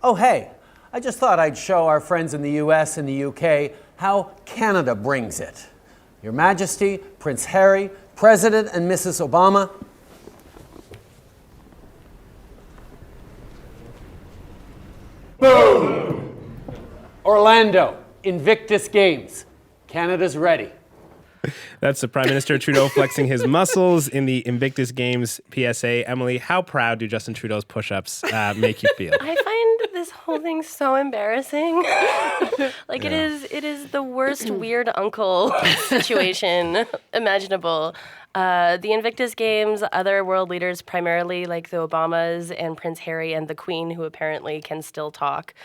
Oh, hey, I just thought I'd show our friends in the US and the UK how Canada brings it. Your Majesty, Prince Harry, President and Mrs. Obama. Boom! Orlando, Invictus Games. Canada's ready. That's the Prime Minister Trudeau flexing his muscles in the Invictus Games PSA. Emily, how proud do Justin Trudeau's push-ups make you feel? I find this whole thing so embarrassing. It is the worst weird uncle situation imaginable. The Invictus Games, other world leaders, primarily like the Obamas and Prince Harry and the Queen, who apparently can still talk,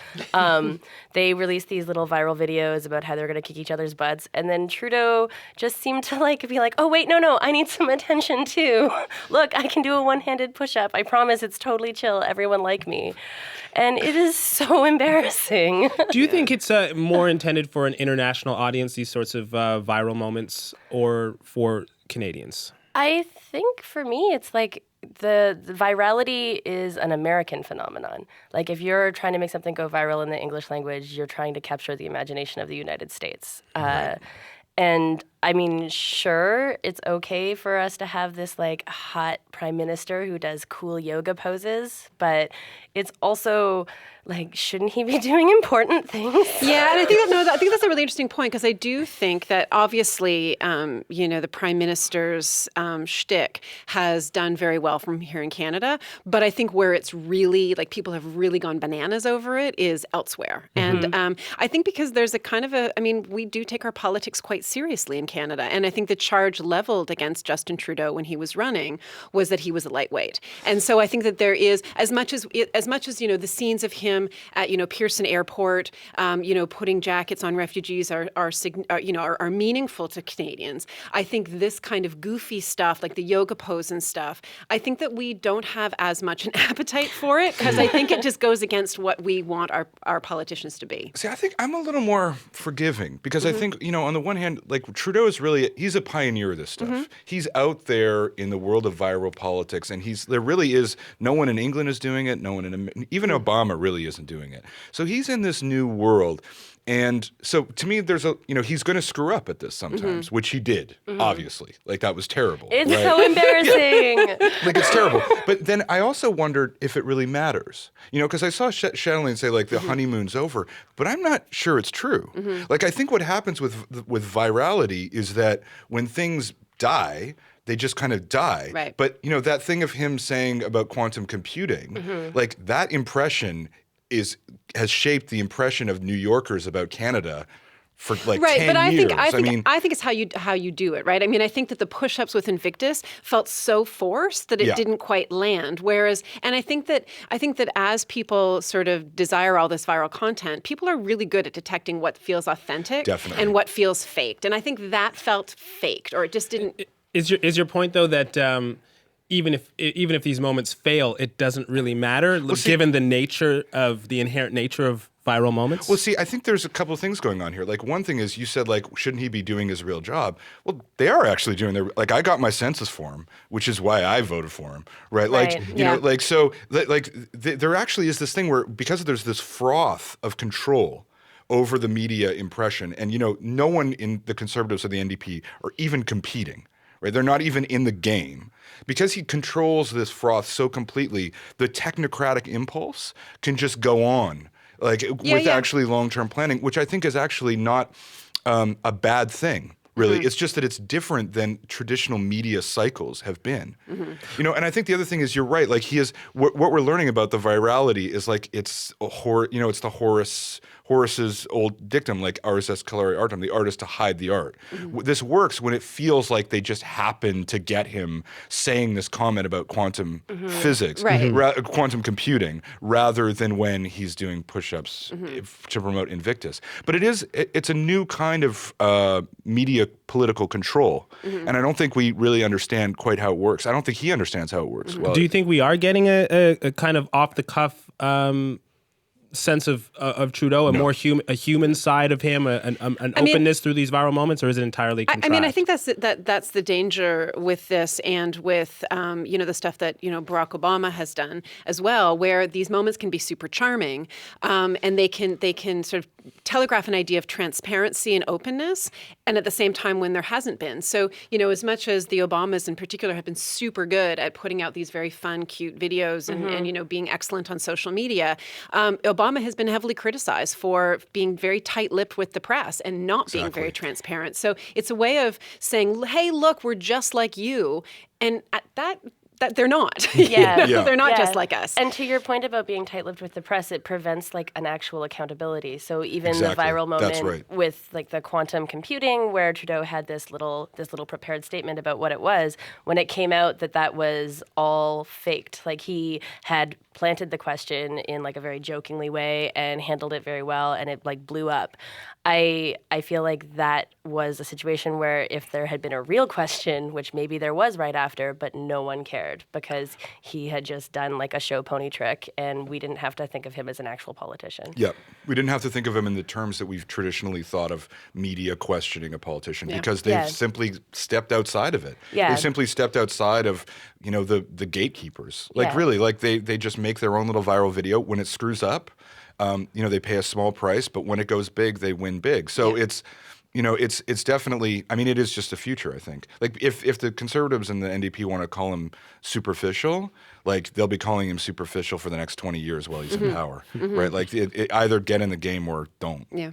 they released these little viral videos about how they're going to kick each other's butts. And then Trudeau just seemed to be like, oh, wait, no, I need some attention too. Look, I can do a one-handed push-up. I promise it's totally chill. Everyone like me. And it is so embarrassing. Do you think it's more intended for an international audience, these sorts of viral moments, or for Canadians? I think for me, it's like the virality is an American phenomenon. Like if you're trying to make something go viral in the English language, you're trying to capture the imagination of the United States. Right. And I mean, sure, it's okay for us to have this hot prime minister who does cool yoga poses, but it's also shouldn't he be doing important things? Yeah, and I think that's a really interesting point, because I do think that obviously, the prime minister's shtick has done very well from here in Canada, but I think where it's really people have really gone bananas over it is elsewhere. Mm-hmm. And I think because there's a kind of we do take our politics quite seriously in Canada, and I think the charge leveled against Justin Trudeau when he was running was that he was a lightweight, and so I think that there is as much as the scenes of him at Pearson Airport, putting jackets on refugees are meaningful to Canadians. I think this kind of goofy stuff, like the yoga pose and stuff, I think that we don't have as much an appetite for it, because I think it just goes against what we want our politicians to be. See, I think I'm a little more forgiving, because I think, on the one hand, Trudeau is he's a pioneer of this stuff. Mm-hmm. He's out there in the world of viral politics, and there really is no one in England is doing it. No one even Obama really isn't doing it. So he's in this new world. And so to me, there's he's going to screw up at this sometimes, mm-hmm. which he did, mm-hmm. obviously. That was terrible. It's so embarrassing. It's terrible. But then I also wondered if it really matters. Because I saw Chatelaine say, the mm-hmm. honeymoon's over, but I'm not sure it's true. Mm-hmm. I think what happens with virality is that when things die, they just kind of die. Right. But, that thing of him saying about quantum computing, mm-hmm. That impression has shaped the impression of New Yorkers about Canada for 10 years. I think it's how you do it, right? I think that the push-ups with Invictus felt so forced that it didn't quite land. Whereas, and I think that as people sort of desire all this viral content, people are really good at detecting what feels authentic and what feels faked. And I think that felt faked, or it just didn't. Is your point though that even if these moments fail, it doesn't really matter, given the inherent nature of viral moments? Well, see, I think there's a couple of things going on here. One thing is, you said, shouldn't he be doing his real job? Well, they are actually doing their, I got my census form, which is why I voted for him, right? There actually is this thing where, because there's this froth of control over the media impression, and, no one in the Conservatives or the NDP are even competing, right? They're not even in the game. Because he controls this froth so completely, the technocratic impulse can just go on, actually long-term planning, which I think is actually not a bad thing, really. Mm-hmm. It's just that it's different than traditional media cycles have been. Mm-hmm. And I think the other thing is, you're right. What we're learning about the virality is it's it's the Horace's old dictum, ars est celare artem, the artist to hide the art. Mm-hmm. This works when it feels like they just happen to get him saying this comment about quantum mm-hmm. physics, right. Quantum computing, rather than when he's doing push-ups mm-hmm. to promote Invictus. But it's a new kind of media political control, mm-hmm. and I don't think we really understand quite how it works. I don't think he understands how it works. Mm-hmm. Well, do you think we are getting a kind of off-the-cuff sense of Trudeau, a human side of him, an openness through these viral moments, or is it entirely contrived? I mean, I think that's the danger with this, and with the stuff that Barack Obama has done as well, where these moments can be super charming, and they can sort of telegraph an idea of transparency and openness, and at the same time when there hasn't been. So as much as the Obamas in particular have been super good at putting out these very fun, cute videos and being excellent on social media, Obama has been heavily criticized for being very tight-lipped with the press and not being very transparent. So it's a way of saying, hey, look, we're just like you. And at that they're not. They're not just like us. And to your point about being tight-lipped with the press, it prevents like an actual accountability. So even the viral moment with like the quantum computing, where Trudeau had this little prepared statement about what it was, when it came out that was all faked. Like he had planted the question in like a very jokingly way and handled it very well, and it like blew up. I feel like that was a situation where if there had been a real question, which maybe there was right after, but no one cared because he had just done like a show pony trick, and we didn't have to think of him as an actual politician. Yeah, we didn't have to think of him in the terms that we've traditionally thought of media questioning a politician because they've simply stepped outside of it. They simply stepped outside of the gatekeepers. Like really, like they just make their own little viral video. When it screws up, they pay a small price, but when it goes big, they win big. So it's definitely, I mean, it is just a future, I think. Like if the Conservatives and the NDP want to call him superficial, like they'll be calling him superficial for the next 20 years while he's in power, right? Like it either get in the game or don't. Yeah.